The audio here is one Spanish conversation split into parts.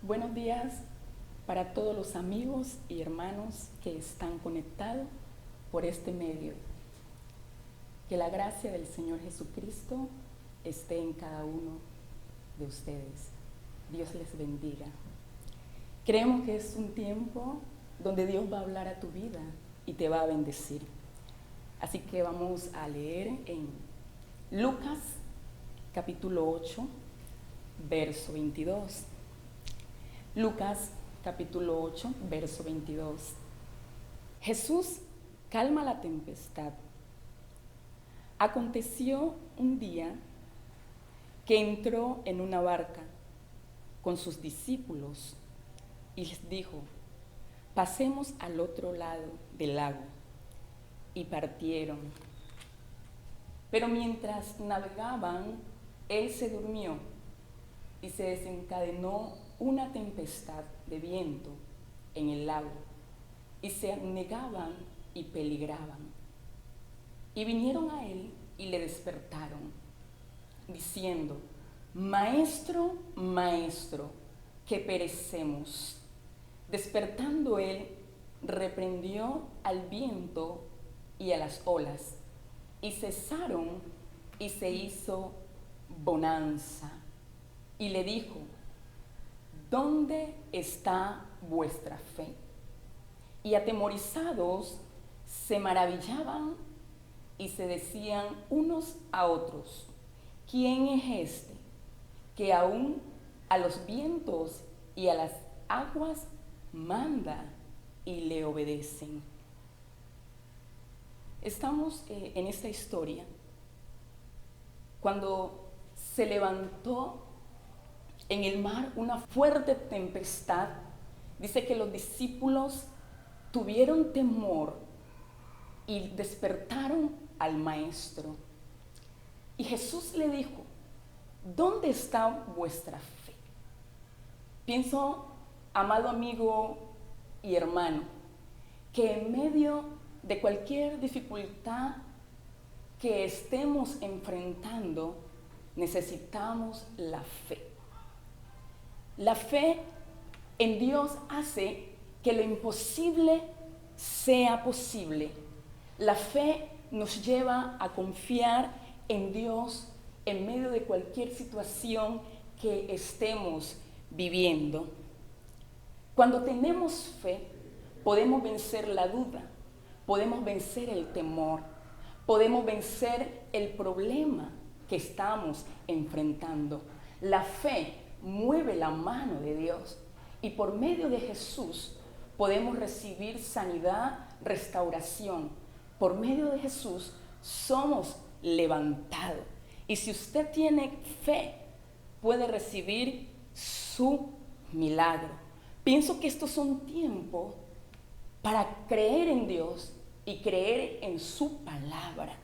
Buenos días para todos los amigos y hermanos que están conectados por este medio. Que la gracia del Señor Jesucristo esté en cada uno de ustedes. Dios les bendiga. Creemos que es un tiempo donde Dios va a hablar a tu vida y te va a bendecir. Así que vamos a leer en Lucas capítulo 8, verso 22. Lucas capítulo 8, verso 22. Jesús calma la tempestad. Aconteció un día que entró en una barca con sus discípulos y les dijo: pasemos al otro lado del lago. Y partieron. Pero mientras navegaban, él se durmió y se desencadenó una tempestad de viento en el lago, y se anegaban y peligraban. Y vinieron a él y le despertaron, diciendo: Maestro, maestro, que perecemos. Despertando él, reprendió al viento y a las olas, y cesaron, y se hizo bonanza. Y le dijo: ¿dónde está vuestra fe? Y atemorizados se maravillaban y se decían unos a otros: ¿quién es este que aún a los vientos y a las aguas manda y le obedecen? Estamos en esta historia cuando se levantó en el mar una fuerte tempestad. Dice que los discípulos tuvieron temor y despertaron al maestro. Y Jesús le dijo: ¿dónde está vuestra fe? Pienso, amado amigo y hermano, que en medio de cualquier dificultad que estemos enfrentando, necesitamos la fe. La fe en Dios hace que lo imposible sea posible. La fe nos lleva a confiar en Dios en medio de cualquier situación que estemos viviendo. Cuando tenemos fe, podemos vencer la duda, podemos vencer el temor, podemos vencer el problema que estamos enfrentando. La fe mueve la mano de Dios y por medio de Jesús podemos recibir sanidad, restauración. Por medio de Jesús somos levantados. Y si usted tiene fe, puede recibir su milagro. Pienso que estos son tiempos para creer en Dios y creer en su palabra.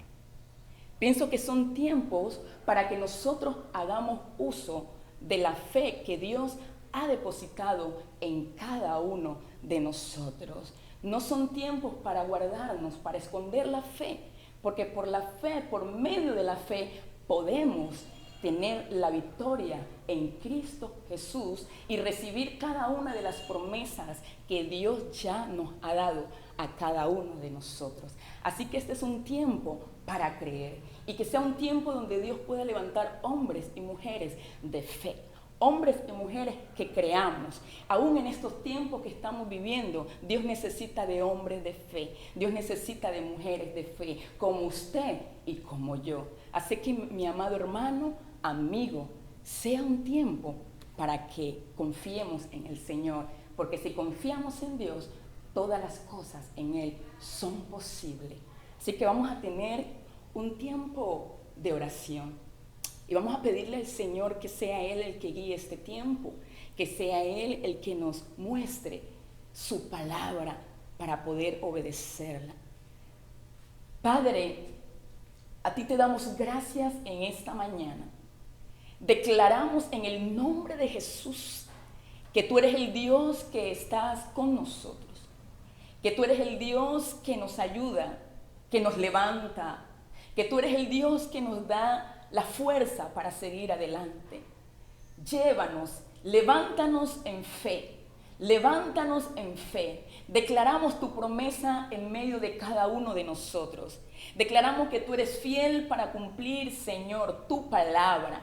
Pienso que son tiempos para que nosotros hagamos uso de la fe que Dios ha depositado en cada uno de nosotros. No son tiempos para guardarnos, para esconder la fe, porque por la fe, por medio de la fe, podemos tener la victoria en Cristo Jesús y recibir cada una de las promesas que Dios ya nos ha dado a cada uno de nosotros. Así que este es un tiempo para creer y que sea un tiempo donde Dios pueda levantar hombres y mujeres de fe. Hombres y mujeres que creamos. Aún en estos tiempos que estamos viviendo, Dios necesita de hombres de fe. Dios necesita de mujeres de fe, como usted y como yo. Así que, mi amado hermano, amigo, sea un tiempo para que confiemos en el Señor. Porque si confiamos en Dios, todas las cosas en Él son posibles. Así que vamos a tener un tiempo de oración. Y vamos a pedirle al Señor que sea Él el que guíe este tiempo, que sea Él el que nos muestre su palabra para poder obedecerla. Padre, a ti te damos gracias en esta mañana. Declaramos en el nombre de Jesús que tú eres el Dios que estás con nosotros, que tú eres el Dios que nos ayuda, que nos levanta, que tú eres el Dios que nos da la fuerza para seguir adelante. Llévanos Levántanos en fe. Levántanos en fe. Declaramos tu promesa en medio de cada uno de nosotros. Declaramos que tú eres fiel para cumplir, Señor, tu palabra.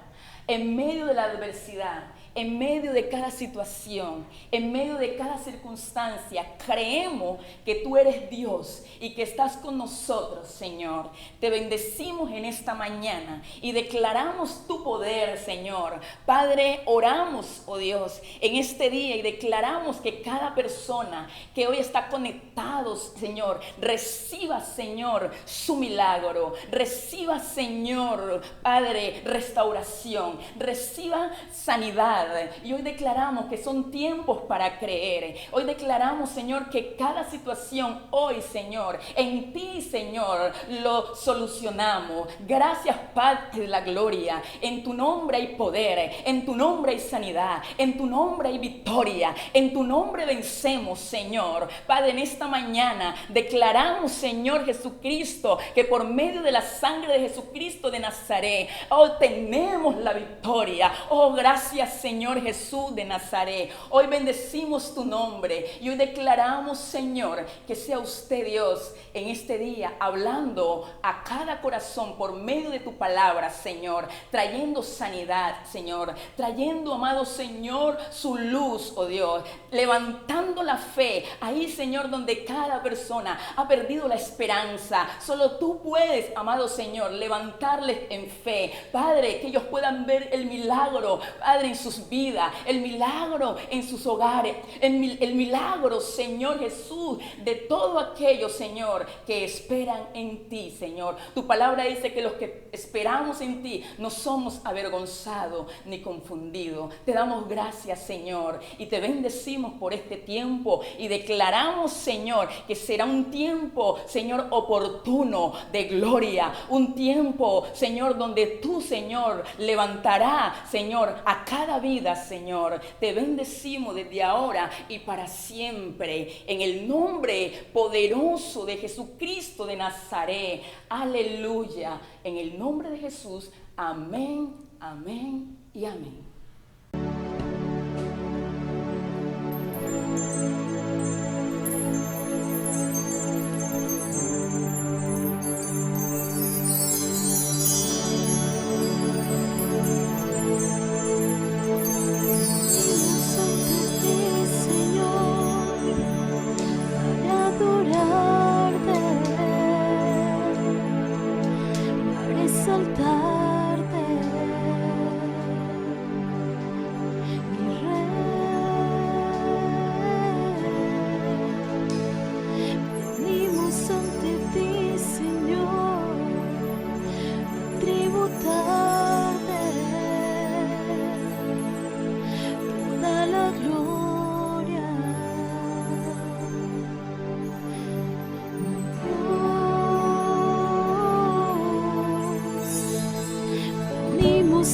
En medio de la adversidad, en medio de cada situación, en medio de cada circunstancia, creemos que tú eres Dios y que estás con nosotros, Señor. Te bendecimos en esta mañana y declaramos tu poder, Señor. Padre, oramos, oh Dios, en este día y declaramos que cada persona que hoy está conectado, Señor, reciba, Señor, su milagro. Reciba, Señor, Padre, restauración. Reciba sanidad. Y hoy declaramos que son tiempos para creer. Hoy declaramos, Señor, que cada situación hoy, Señor, en ti, Señor, lo solucionamos. Gracias, Padre de la gloria. En tu nombre hay poder, en tu nombre hay sanidad, en tu nombre hay victoria, en tu nombre vencemos, Señor. Padre, en esta mañana declaramos, Señor Jesucristo, que por medio de la sangre de Jesucristo de Nazaret, hoy tenemos la victoria. Oh, gracias, Señor Jesús de Nazaret. Hoy bendecimos tu nombre y hoy declaramos, Señor, que sea usted, Dios, en este día hablando a cada corazón por medio de tu palabra, Señor, trayendo sanidad, Señor, trayendo, amado Señor, su luz, oh Dios, levantando la fe ahí, Señor, donde cada persona ha perdido la esperanza. Solo tú puedes, amado Señor, levantarles en fe, Padre, que ellos puedan ver el milagro, Padre, en sus vidas, el milagro en sus hogares, el milagro, Señor Jesús, de todo aquello, Señor, que esperan en ti, Señor. Tu palabra dice que los que esperamos en ti no somos avergonzados ni confundidos. Te damos gracias, Señor, y te bendecimos por este tiempo y declaramos, Señor, que será un tiempo, Señor, oportuno de gloria, un tiempo, Señor, donde tú, Señor, levantarás, Señor, a cada vida, Señor. Te bendecimos desde ahora y para siempre, en el nombre poderoso de Jesucristo de Nazaret. Aleluya. En el nombre de Jesús. Amén, amén y amén.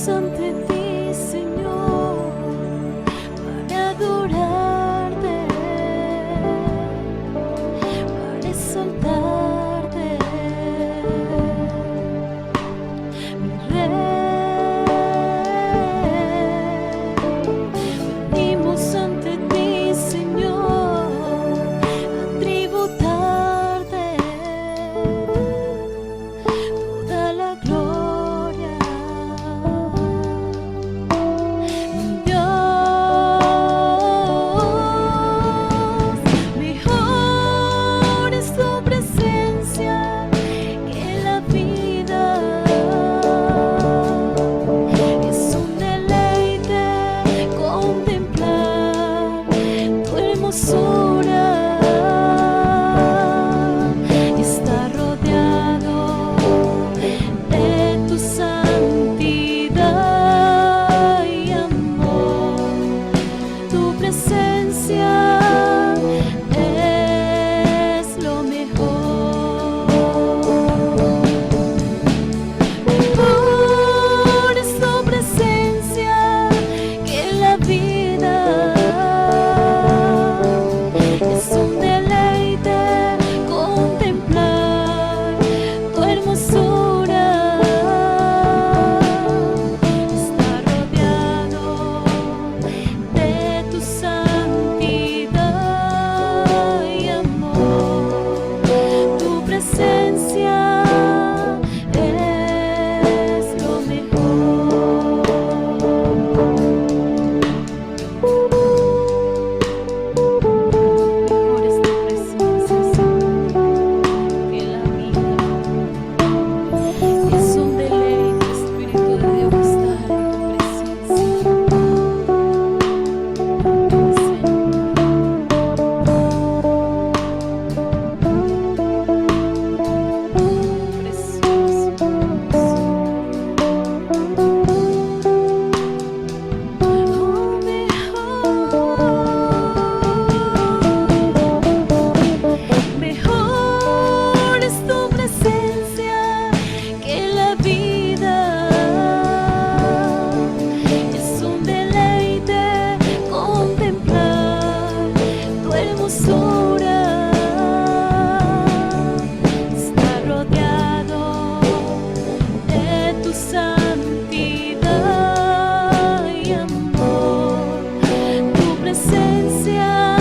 Ante ti, Señor, para adorarte, para exaltarte, mi Rey. Venimos ante ti, Señor, a tributarte toda la gloria. Está rodeado de tu santidad y amor. Tu presencia es lo mejor. Mejor es tu presencia que la vida. Es un deleite contemplar tu hermosura. Está rodeado presencia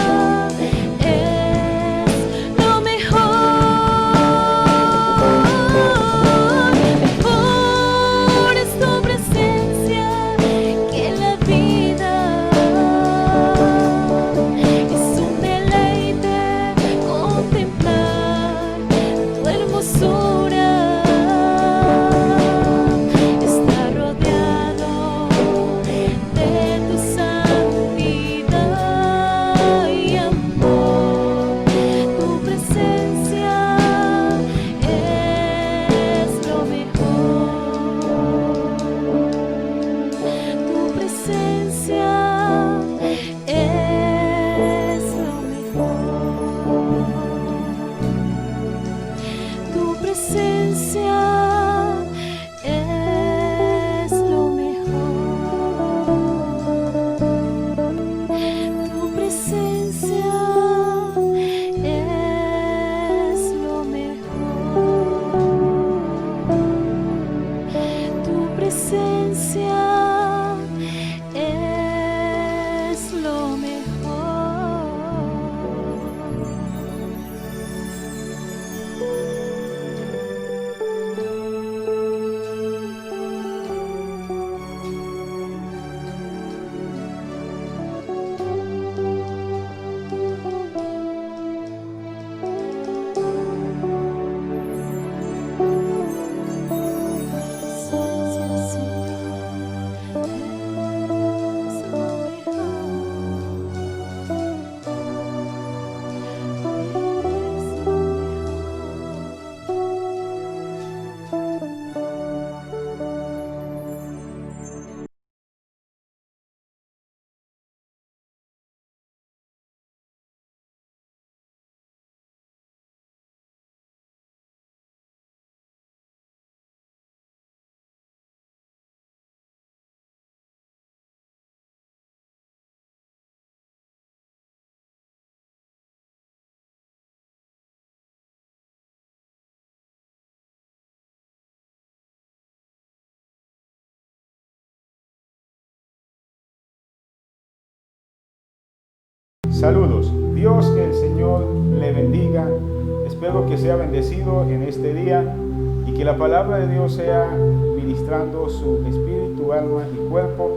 es lo mejor. Mejor es tu presencia que la vida. Es un deleite contemplar tu hermosura. Está rodeado de tu santidad y amor. Tu presencia es lo mejor. Tu presencia es lo mejor. Tu presencia es lo mejor. Tu presencia es lo mejor. Tu presencia es lo Saludos, Dios el Señor le bendiga. Espero que sea bendecido en este día y que la palabra de Dios sea ministrando su espíritu, alma y cuerpo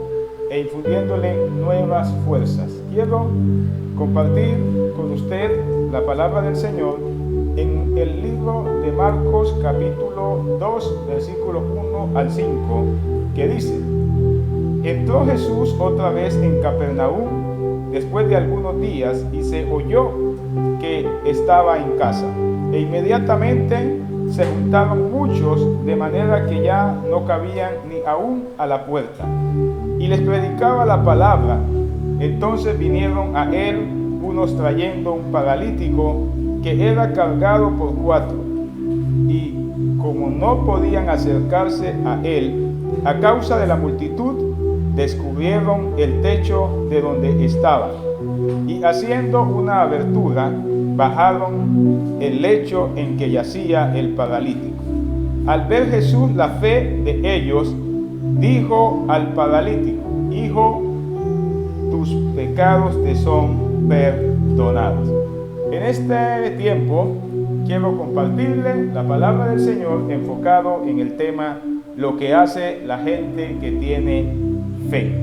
e infundiéndole nuevas fuerzas. Quiero compartir con usted la palabra del Señor en el libro de Marcos capítulo 2 versículo 1 al 5, que dice: Entró Jesús otra vez en Capernaum después de algunos días y se oyó que estaba en casa, e inmediatamente se juntaron muchos de manera que ya no cabían ni aún a la puerta, y les predicaba la palabra. Entonces vinieron a él unos trayendo un paralítico que era cargado por 4, y como no podían acercarse a él a causa de la multitud, descubrieron el techo de donde estaba, y haciendo una abertura, bajaron el lecho en que yacía el paralítico. Al ver Jesús la fe de ellos, dijo al paralítico: Hijo, tus pecados te son perdonados. En este tiempo quiero compartirle la palabra del Señor enfocado en el tema: lo que hace la gente que tiene fe.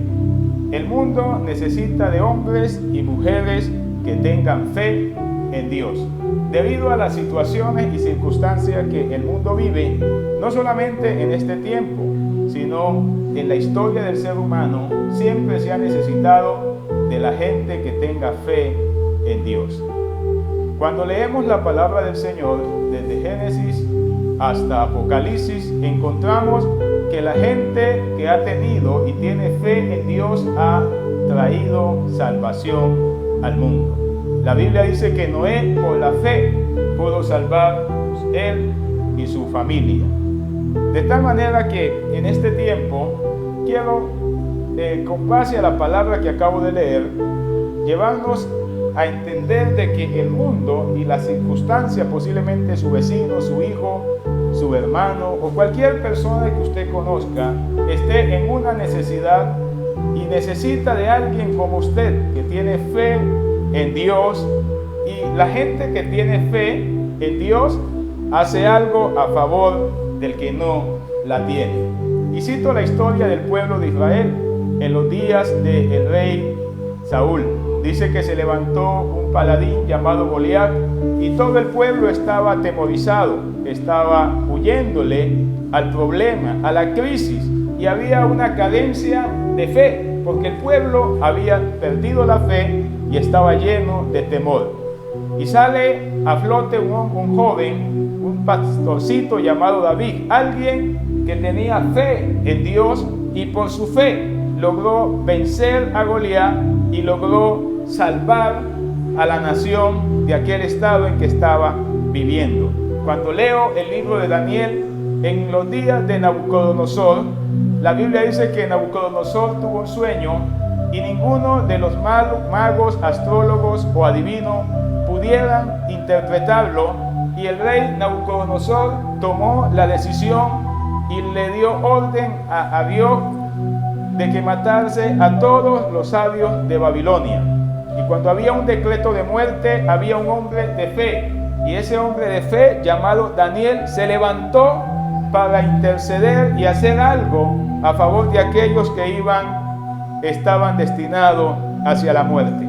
El mundo necesita de hombres y mujeres que tengan fe en Dios. Debido a las situaciones y circunstancias que el mundo vive, no solamente en este tiempo, sino en la historia del ser humano, siempre se ha necesitado de la gente que tenga fe en Dios. Cuando leemos la palabra del Señor, desde Génesis hasta Apocalipsis, encontramos que la gente que ha tenido y tiene fe en Dios ha traído salvación al mundo. La Biblia dice que Noé, por la fe, pudo salvar él y su familia. De tal manera que en este tiempo quiero, con base a la palabra que acabo de leer, llevarnos a entender de que el mundo y las circunstancias, posiblemente su vecino, su hijo, su hermano o cualquier persona que usted conozca, esté en una necesidad y necesita de alguien como usted que tiene fe en Dios. Y la gente que tiene fe en Dios hace algo a favor del que no la tiene. Y cito la historia del pueblo de Israel en los días del rey Saúl. Dice que se levantó un paladín llamado Goliat y todo el pueblo estaba atemorizado, estaba huyéndole al problema, a la crisis, y había una carencia de fe, porque el pueblo había perdido la fe y estaba lleno de temor. Y sale a flote un joven, un pastorcito llamado David, alguien que tenía fe en Dios y por su fe logró vencer a Goliat y logró salvar a la nación de aquel estado en que estaba viviendo. Cuando leo el libro de Daniel, en los días de Nabucodonosor, la Biblia dice que Nabucodonosor tuvo un sueño y ninguno de los magos, astrólogos o adivinos pudieran interpretarlo, y el rey Nabucodonosor tomó la decisión y le dio orden a Dios de que matase a todos los sabios de Babilonia. Y cuando había un decreto de muerte, había un hombre de fe, y ese hombre de fe llamado Daniel se levantó para interceder y hacer algo a favor de aquellos que estaban destinados hacia la muerte.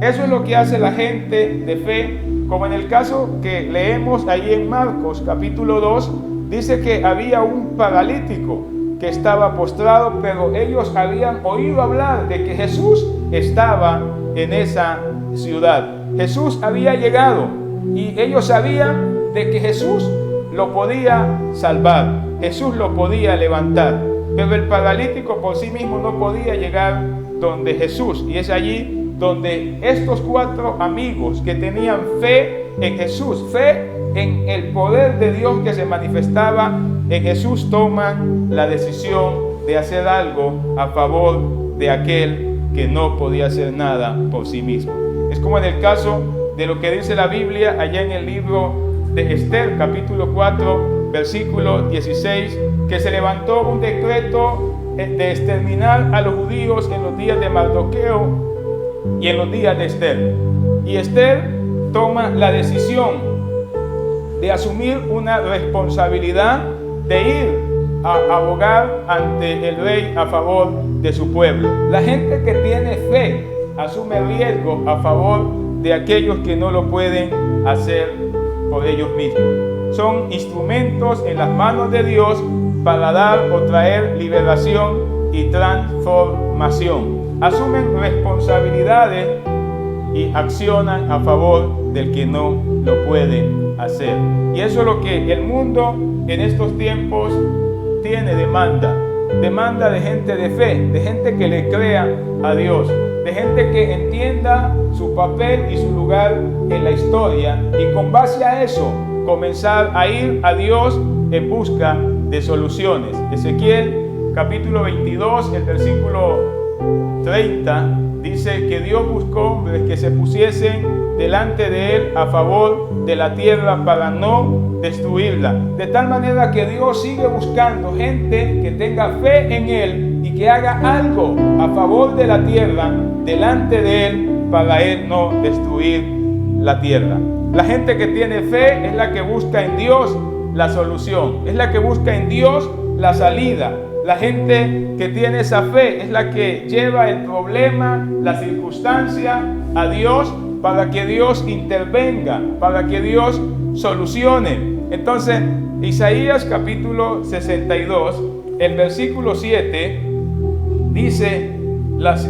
Eso es lo que hace la gente de fe, como en el caso que leemos ahí en Marcos capítulo 2, dice que había un paralítico que estaba postrado, pero ellos habían oído hablar de que Jesús estaba en esa ciudad. Jesús había llegado y ellos sabían de que Jesús lo podía salvar, Jesús lo podía levantar, pero el paralítico por sí mismo no podía llegar donde Jesús, y es allí donde estos 4 amigos que tenían fe en Jesús, fe en el poder de Dios que se manifestaba en Jesús, toman la decisión de hacer algo a favor de aquel que no podía hacer nada por sí mismo. Es como en el caso de lo que dice la Biblia allá en el libro de Esther, capítulo 4, versículo 16, que se levantó un decreto de exterminar a los judíos en los días de Mardoqueo y en los días de Esther. Y Esther toma la decisión de asumir una responsabilidad de ir a abogar ante el rey a favor de su pueblo. La gente que tiene fe asume riesgo a favor de aquellos que no lo pueden hacer por ellos mismos. Son instrumentos en las manos de Dios para dar o traer liberación y transformación. Asumen responsabilidades y accionan a favor del que no lo puede hacer. Y eso es lo que el mundo en estos tiempos tiene demanda de gente de fe, de gente que le crea a Dios, de gente que entienda su papel y su lugar en la historia, y con base a eso comenzar a ir a Dios en busca de soluciones. Ezequiel capítulo 22, el versículo 30 dice que Dios buscó hombres que se pusiesen delante de él a favor de la tierra para no destruirla. De tal manera que Dios sigue buscando gente que tenga fe en él y que haga algo a favor de la tierra delante de él para él no destruir la tierra. La gente que tiene fe es la que busca en Dios la solución, es la que busca en Dios la salida. La gente que tiene esa fe es la que lleva el problema, la circunstancia a Dios para que Dios intervenga, para que Dios solucione. Entonces, Isaías capítulo 62, el versículo 7, dice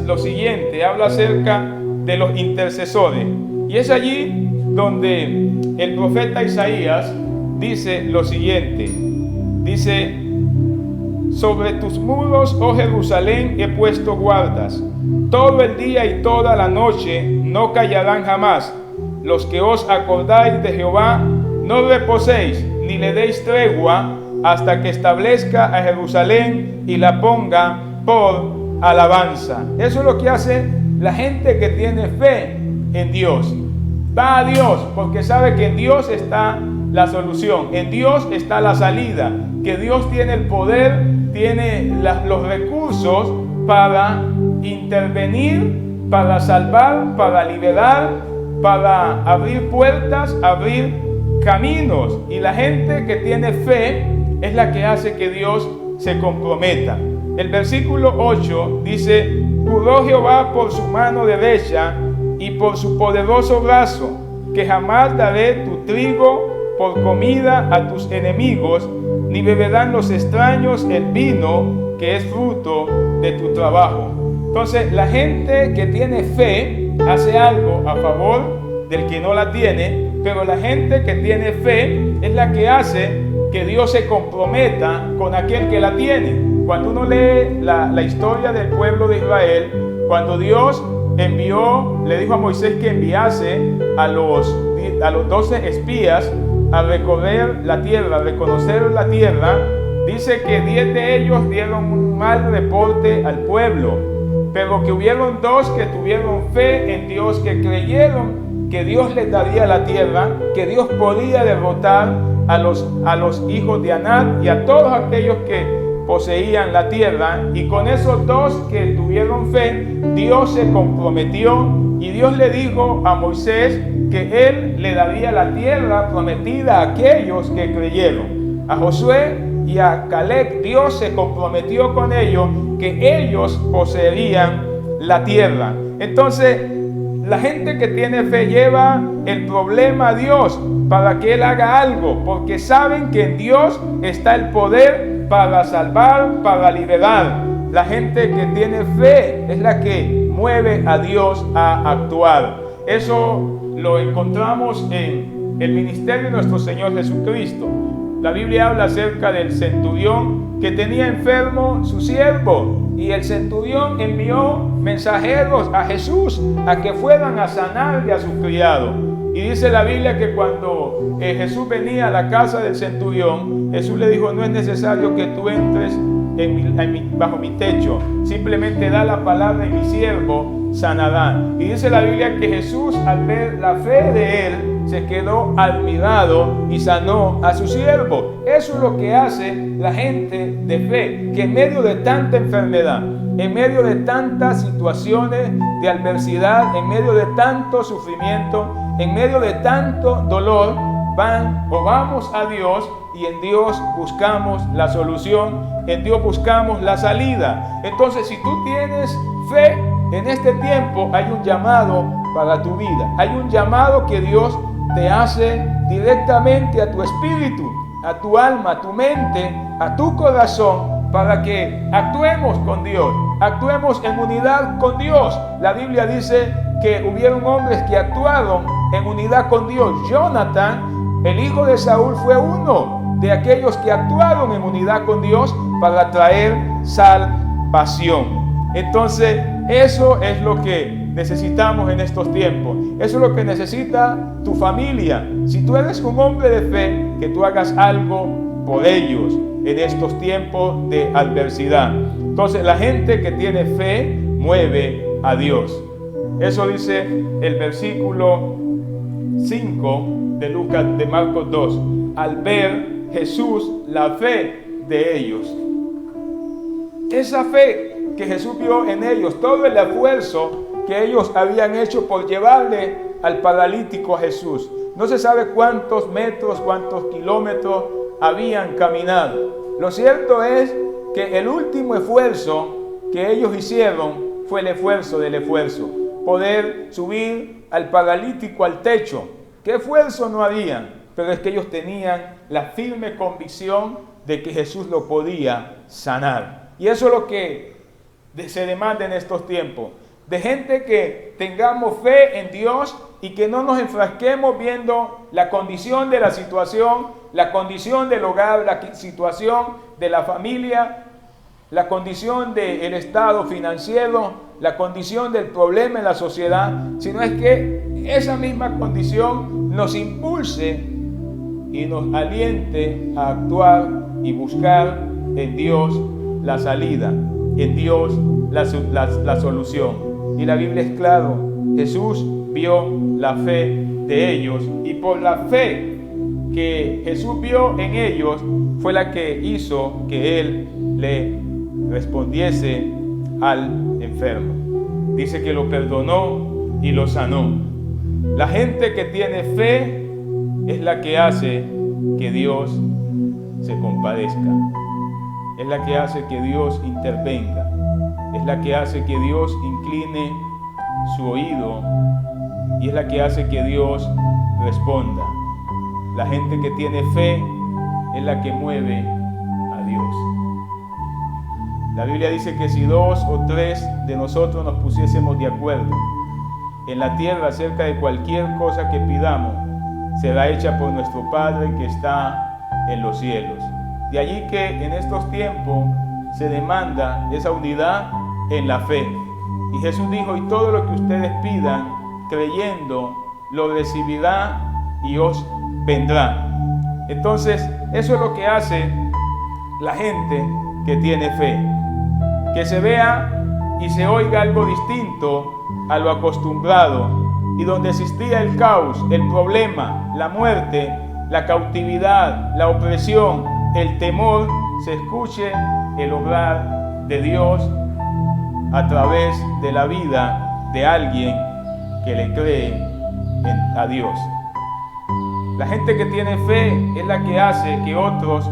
lo siguiente, habla acerca de los intercesores. Y es allí donde el profeta Isaías dice lo siguiente, dice: sobre tus muros, oh Jerusalén, he puesto guardas. Todo el día y toda la noche no callarán jamás. Los que os acordáis de Jehová, no reposéis, ni le deis tregua, hasta que establezca a Jerusalén y la ponga por alabanza. Eso es lo que hace la gente que tiene fe en Dios. Va a Dios porque sabe que en Dios está la solución, en Dios está la salida, que Dios tiene el poder, tiene los recursos para intervenir, para salvar, para liberar, para abrir puertas, abrir caminos. Y la gente que tiene fe es la que hace que Dios se comprometa. El versículo 8 dice: juró Jehová por su mano derecha y por su poderoso brazo, que jamás daré tu trigo por comida a tus enemigos, ni beberán los extraños el vino que es fruto de tu trabajo. Entonces, la gente que tiene fe hace algo a favor del que no la tiene, pero la gente que tiene fe es la que hace que Dios se comprometa con aquel que la tiene. Cuando uno lee la historia del pueblo de Israel, cuando Dios le dijo a Moisés que enviase a los 12 espías a recorrer la tierra, a reconocer la tierra, dice que 10 de ellos dieron un mal reporte al pueblo, pero que hubieron 2 que tuvieron fe en Dios, que creyeron que Dios les daría la tierra, que Dios podía derrotar a los hijos de Anac y a todos aquellos que poseían la tierra. Y con esos 2 que tuvieron fe, Dios se comprometió y Dios le dijo a Moisés que él le daría la tierra prometida a aquellos que creyeron. A Josué y a Caleb, Dios se comprometió con ellos que ellos poseerían la tierra. Entonces, la gente que tiene fe lleva el problema a Dios para que Él haga algo, porque saben que en Dios está el poder para salvar, para liberar. La gente que tiene fe es la que mueve a Dios a actuar. Eso lo encontramos en el ministerio de nuestro Señor Jesucristo. La Biblia habla acerca del centurión que tenía enfermo su siervo, y el centurión envió mensajeros a Jesús a que fueran a sanarle a su criado. Y dice la Biblia que cuando Jesús venía a la casa del centurión, Jesús le dijo: no es necesario que tú entres bajo mi techo, simplemente da la palabra y mi siervo sanará. Y dice la Biblia que Jesús, al ver la fe de él, se quedó admirado y sanó a su siervo. Eso es lo que hace la gente de fe, que en medio de tanta enfermedad, en medio de tantas situaciones de adversidad, en medio de tanto sufrimiento, en medio de tanto dolor, vamos a Dios, y en Dios buscamos la solución, en Dios buscamos la salida. Entonces, si tú tienes fe, en este tiempo hay un llamado para tu vida. Hay un llamado que Dios te hace directamente a tu espíritu, a tu alma, a tu mente, a tu corazón, para que actuemos con Dios, actuemos en unidad con Dios. La Biblia dice que hubieron hombres que actuaron en unidad con Dios. Jonathan, el hijo de Saúl, fue uno de aquellos que actuaron en unidad con Dios para traer salvación. Entonces, eso es lo que necesitamos en estos tiempos. Eso es lo que necesita tu familia. Si tú eres un hombre de fe, que tú hagas algo por ellos en estos tiempos de adversidad. Entonces, la gente que tiene fe mueve a Dios. Eso dice el versículo 5 de Marcos 2. Al ver Jesús la fe de ellos. Esa fe que Jesús vio en ellos, todo el esfuerzo que ellos habían hecho por llevarle al paralítico a Jesús. No se sabe cuántos metros, cuántos kilómetros habían caminado. Lo cierto es que el último esfuerzo que ellos hicieron fue el esfuerzo del esfuerzo. Poder subir al paralítico al techo. ¿Qué esfuerzo no habían? Pero es que ellos tenían la firme convicción de que Jesús lo podía sanar. Y eso es lo que se demanda en estos tiempos. De gente que tengamos fe en Dios y que no nos enfrasquemos viendo la condición de la situación, la condición del hogar, la situación de la familia, la condición del estado financiero, la condición del problema en la sociedad, sino es que esa misma condición nos impulse y nos aliente a actuar y buscar en Dios la salida, en Dios la solución. Y la Biblia es claro, Jesús vio la fe de ellos, y por la fe que Jesús vio en ellos fue la que hizo que Él le respondiese al enfermo. enfermo. Dice que lo perdonó y lo sanó. La gente que tiene fe es la que hace que Dios se compadezca. Es la que hace que Dios intervenga. Es la que hace que Dios incline su oído y es la que hace que Dios responda. La gente que tiene fe es la que mueve a Dios. La Biblia dice que si 2 o 3 de nosotros nos pusiésemos de acuerdo en la tierra acerca de cualquier cosa que pidamos, será hecha por nuestro Padre que está en los cielos. De allí que en estos tiempos se demanda esa unidad en la fe. Y Jesús dijo, y todo lo que ustedes pidan, creyendo, lo recibirá y os vendrá. Entonces, eso es lo que hace la gente que tiene fe. Que se vea y se oiga algo distinto a lo acostumbrado. Y donde existía el caos, el problema, la muerte, la cautividad, la opresión, el temor, se escuche el obrar de Dios a través de la vida de alguien que le cree a Dios. La gente que tiene fe es la que hace que otros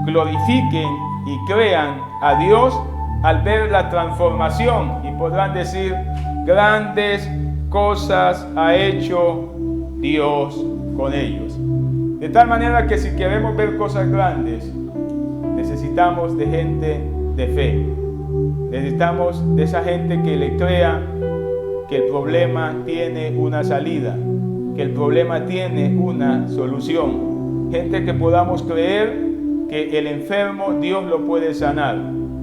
glorifiquen y crean a Dios al ver la transformación y podrán decir, grandes cosas ha hecho Dios con ellos. De tal manera que si queremos ver cosas grandes, necesitamos de gente de fe. Necesitamos de esa gente que le crea que el problema tiene una salida, que el problema tiene una solución. Gente que podamos creer que el enfermo Dios lo puede sanar,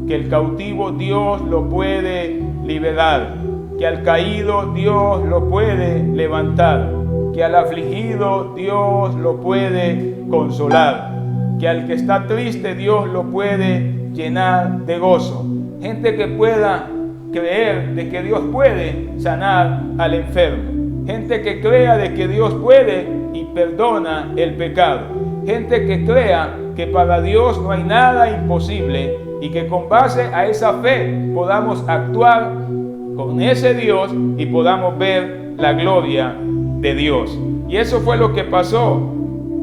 que el cautivo Dios lo puede liberar, que al caído Dios lo puede levantar, que al afligido Dios lo puede consolar, que al que está triste Dios lo puede llenar de gozo. Gente que pueda creer de que Dios puede sanar al enfermo. Gente que crea de que Dios puede y perdona el pecado. Gente que crea que para Dios no hay nada imposible y que con base a esa fe podamos actuar con ese Dios y podamos ver la gloria de Dios. Y eso fue lo que pasó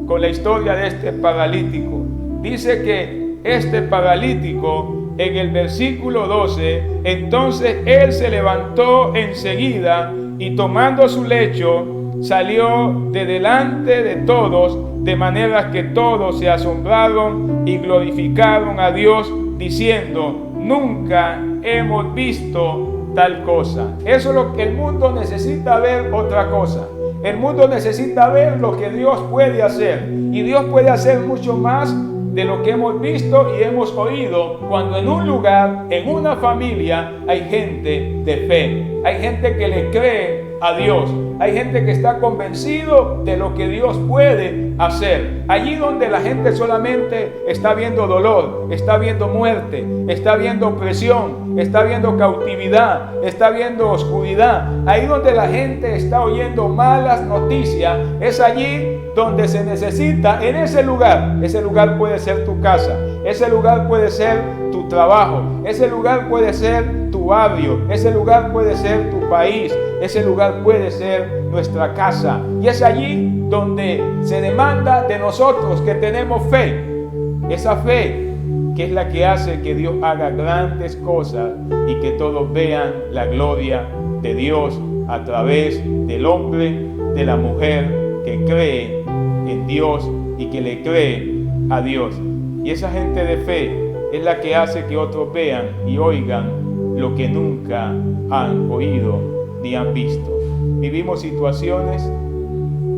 con la historia de este paralítico. Dice que este paralítico, en el versículo 12, entonces él se levantó enseguida y tomando su lecho salió de delante de todos, de manera que todos se asombraron y glorificaron a Dios diciendo, nunca hemos visto tal cosa. Eso es lo que el mundo necesita ver, otra cosa. El mundo necesita ver lo que Dios puede hacer. Y Dios puede hacer mucho más de lo que hemos visto y hemos oído cuando en un lugar, en una familia, hay gente de fe. Hay gente que le cree a Dios. Hay gente que está convencido de lo que Dios puede hacer. Allí donde la gente solamente está viendo dolor, está viendo muerte, está viendo opresión, está viendo cautividad, está viendo oscuridad. Ahí donde la gente está oyendo malas noticias, es allí donde se necesita, en ese lugar puede ser tu casa, ese lugar puede ser tu trabajo, ese lugar puede ser tu barrio, ese lugar puede ser tu país, ese lugar puede ser nuestra casa. Y es allí donde se demanda de nosotros que tenemos fe, esa fe que es la que hace que Dios haga grandes cosas y que todos vean la gloria de Dios a través del hombre, de la mujer que cree en Dios y que le cree a Dios. Y esa gente de fe es la que hace que otros vean y oigan lo que nunca han oído ni han visto. Vivimos situaciones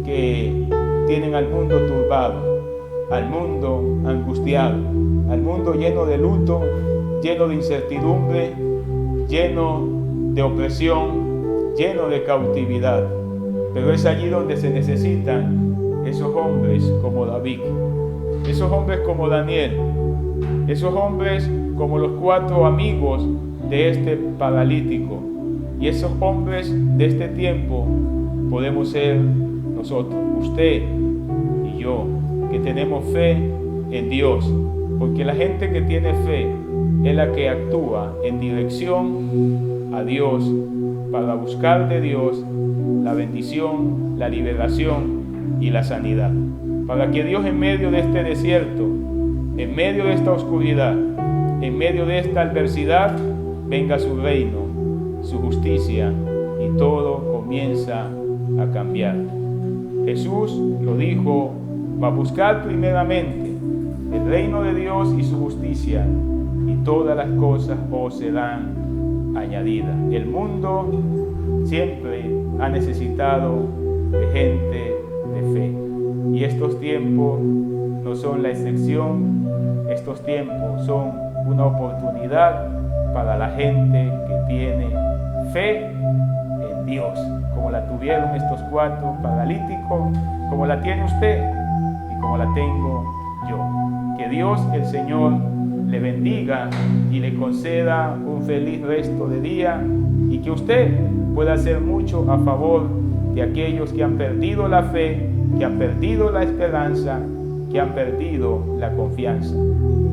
que tienen al mundo turbado, al mundo angustiado, al mundo lleno de luto, lleno de incertidumbre, lleno de opresión, lleno de cautividad. Pero es allí donde se necesitan esos hombres como David, esos hombres como Daniel, esos hombres como los 4 amigos de este paralítico. Y esos hombres de este tiempo podemos ser nosotros, usted y yo, que tenemos fe en Dios, porque la gente que tiene fe es la que actúa en dirección a Dios, para buscar de Dios la bendición, la liberación y la sanidad. Para que Dios, en medio de este desierto, en medio de esta oscuridad, en medio de esta adversidad, venga su reino, su justicia, y todo comienza a cambiar. Jesús lo dijo: va a buscar primeramente el reino de Dios y su justicia, y todas las cosas os serán añadidas. El mundo siempre ha necesitado de gente de fe, y estos tiempos no son la excepción. Estos tiempos son una oportunidad para la gente que tiene fe en Dios, como la tuvieron estos 4 paralíticos, como la tiene usted y como la tengo yo. Que Dios, el Señor, le bendiga y le conceda un feliz resto de día, y que usted pueda hacer mucho a favor de aquellos que han perdido la fe, que han perdido la esperanza, que han perdido la confianza.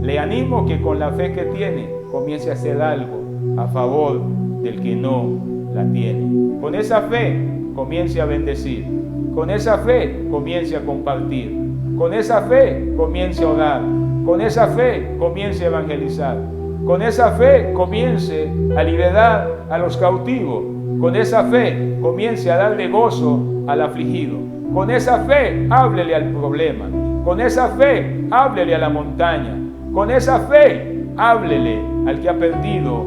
Le animo que con la fe que tiene comience a hacer algo a favor del que no la tiene. Con esa fe comience a bendecir. Con esa fe comience a compartir. Con esa fe comience a orar. Con esa fe comience a evangelizar. Con esa fe comience a liberar a los cautivos. Con esa fe comience a darle gozo al afligido. Con esa fe háblele al problema. Con esa fe háblele a la montaña. Con esa fe háblele al que ha perdido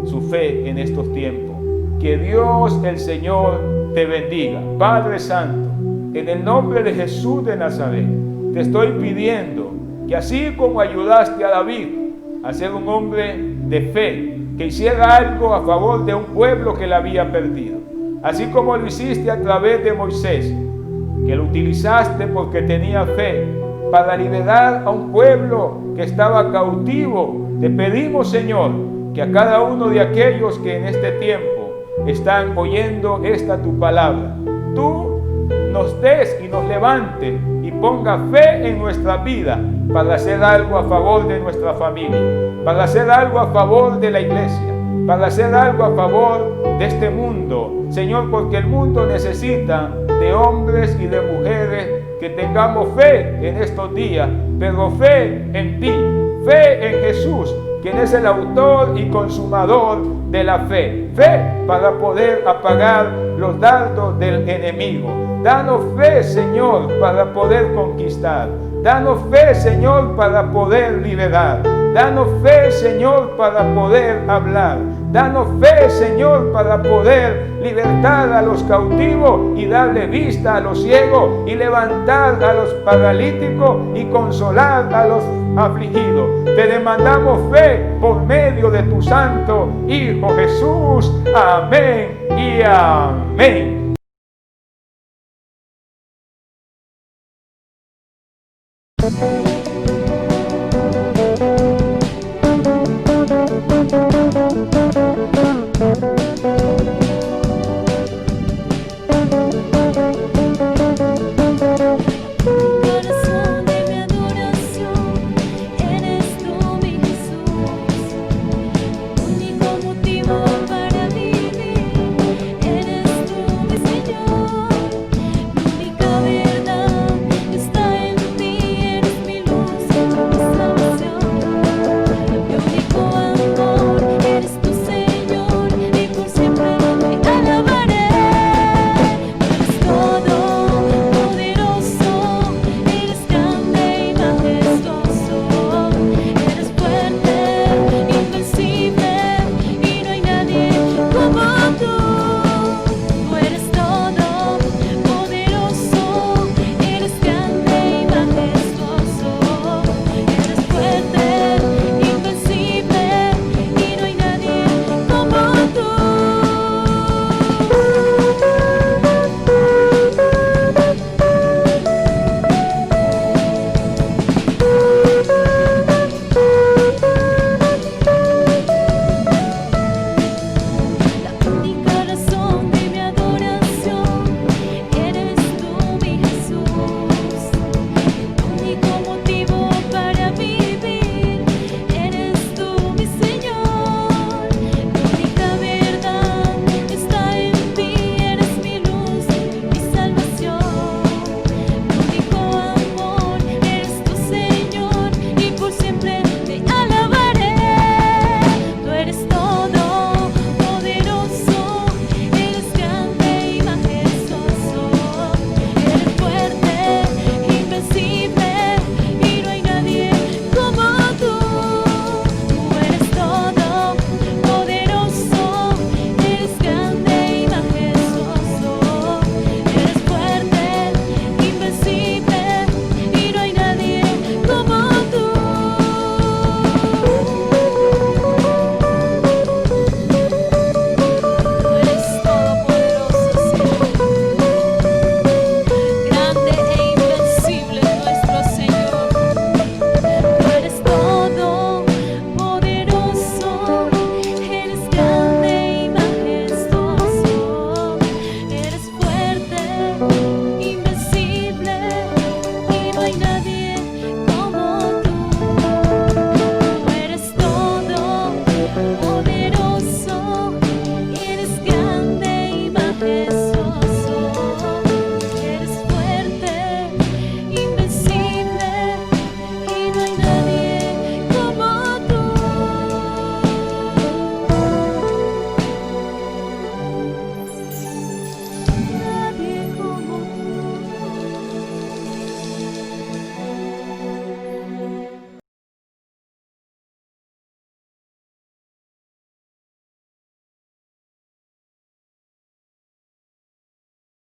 su fe en estos tiempos. Que Dios el Señor te bendiga. Padre Santo, en el nombre de Jesús de Nazaret, te estoy pidiendo que así como ayudaste a David a ser un hombre de fe, que hiciera algo a favor de un pueblo que la había perdido, así como lo hiciste a través de Moisés, que lo utilizaste porque tenía fe para liberar a un pueblo que estaba cautivo, te pedimos, Señor, que a cada uno de aquellos que en este tiempo están oyendo esta tu palabra, tú nos des y nos levantes y ponga fe en nuestra vida para hacer algo a favor de nuestra familia, para hacer algo a favor de la iglesia, para hacer algo a favor de este mundo, Señor, porque el mundo necesita de hombres y de mujeres que tengamos fe en estos días, pero fe en ti, fe en Jesús, quien es el autor y consumador de la fe. Fe para poder apagar los dardos del enemigo. Danos fe, Señor, para poder conquistar. Danos fe, Señor, para poder liberar. Danos fe, Señor, para poder hablar. Danos fe, Señor, para poder libertar a los cautivos y darle vista a los ciegos y levantar a los paralíticos y consolar a los afligidos. Te demandamos fe por medio de tu Santo Hijo Jesús. Amén y amén.